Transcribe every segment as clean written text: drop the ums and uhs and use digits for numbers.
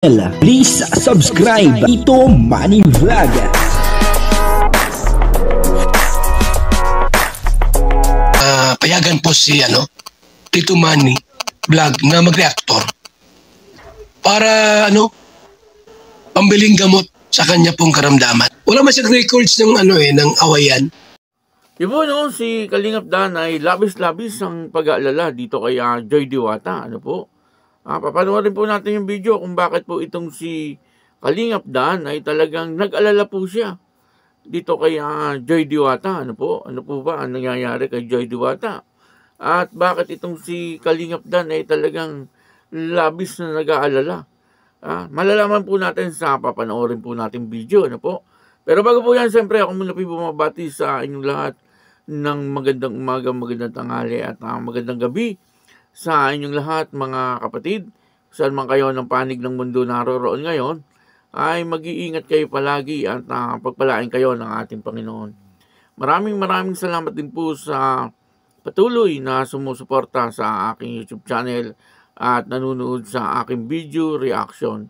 Please subscribe Tito Manny Vlog. Payagan po si Tito Manny Vlog na mag-reactor para pambiling gamot sa kanya pong karamdaman. Wala man siyang records ng ng awayan. Ibo si Kalingap Dan ay labis-labis ang pag-aalala dito kay Joy Diwata. Papanoorin po natin yung video kung bakit po itong si Kalingap Dan ay talagang nag-alala po siya dito kay Joy Diwata. Ano po ba ang nangyayari kay Joy Diwata? At bakit itong si Kalingap Dan ay talagang labis na nag-aalala? Malalaman po natin sa papanoorin po natin video. Pero bago po yan, siyempre ako muna po bumabati sa inyong lahat ng magandang umaga, magandang tanghali at magandang gabi sa inyong lahat mga kapatid. Saan man kayo ng panig ng mundo naroroon ngayon, ay mag-iingat kayo palagi at pagpalain kayo ng ating Panginoon. Maraming salamat din po sa patuloy na sumusuporta sa aking YouTube channel at nanonood sa aking video reaction.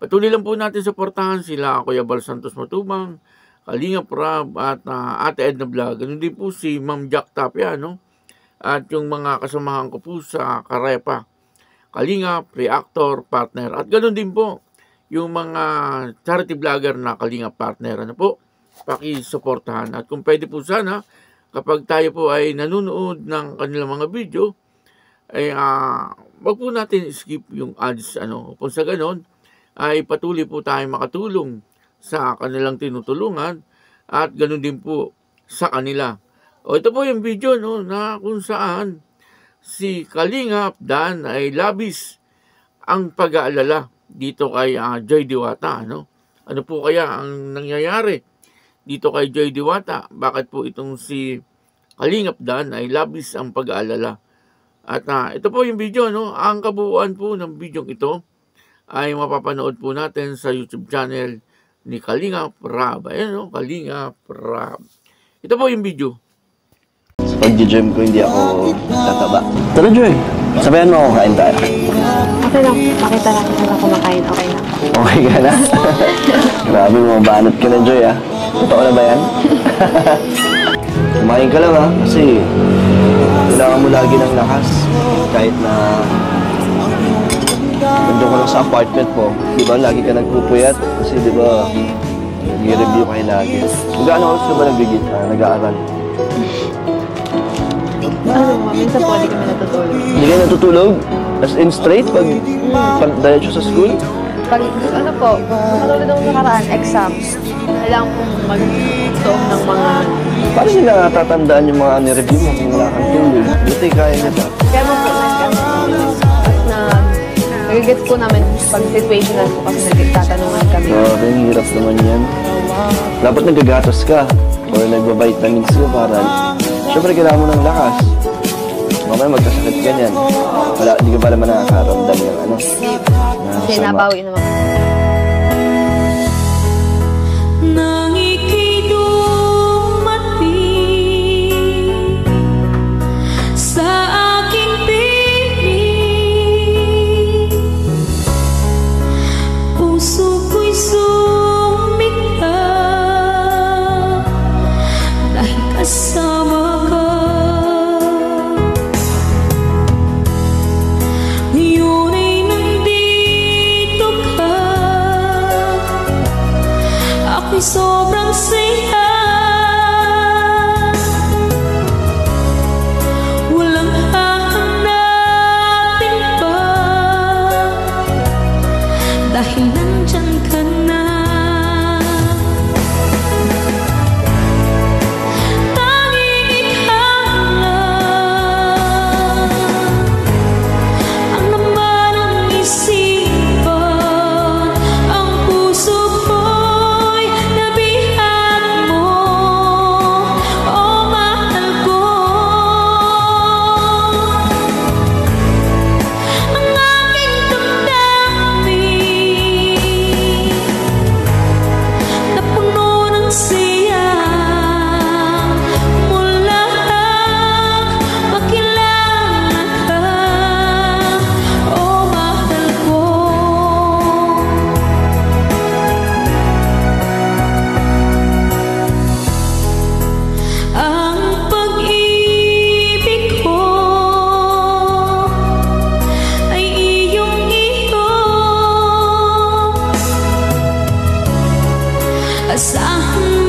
Patuloy lang po natin suportahan sila Kuya Bal Santos Matubang, Kalingap Rab at Ate Edna Vlog. Ganun din po si Ma'am Jack Tapia, at yung mga kasamahan ko po sa Karepa, Kalingap, Reactor, Partner. At ganun din po yung mga charity vlogger na Kalingap Partner. Pakisuportahan. At kung pwede po sana, kapag tayo po ay nanonood ng kanilang mga video, ay wag po natin skip yung ads. Kung sa ganun, ay patuloy po tayo makatulong sa kanilang tinutulungan at ganun din po sa kanila. Ito po yung video na kung saan si Kalingap Dan ay labis ang pag-aalala dito kay Joy Diwata. Ano po kaya ang nangyayari dito kay Joy Diwata? Bakit po itong si Kalingap Dan ay labis ang pag-aalala? At ito po yung video. Ang kabuuan po ng video ito ay mapapanood po natin sa YouTube channel ni Kalingap Rab. Ayan Kalingap Rab. Ito po yung video. Pag-gym ko, hindi ako tataba. Tara, Joy. Sabayan mo ako, kain tayo. Okay lang. Pakita lang na kumakain. Okay lang. Okay ka na? Grabe, mabanat ka na, Joy, Totoo na ba yan? Kumain ka lang, kasi kailangan mo lagi ng lakas. Kahit na nandun ka lang sa apartment mo, di ba, lagi ka nagpupuyat. Kasi, di ba, nag-review kayo lagi. Magkano oras ka ba nag-aaral? Minsan po, hindi kami natutulog. Hindi kayo natutulog? As in straight? Pag diretso sa school? Pag, matulog ako nakaraan, exam. Kailangan kong mag-toong ng mga... Paano sila natatandaan yung mga nireview mo kung wala kang tulog? Buti kaya niya ba? Kaya mo po, nagigets po namin pag situational po kasi nagtatanungan kami. Grabe, ang hirap naman yan. Dapat nagagatos ka or nagbabitamins ka para... Siyempre, kailangan mo ng lakas. Mamaya magkasakit ka niyan. Hindi ka ba naman nakakaramdam yung Kasi nabawi naman. Sobrang saya, walang hahanapin pa dahil nandyan ka na. Tanging ikaw lang ang laman ng isipan, ang puso ko. Asahan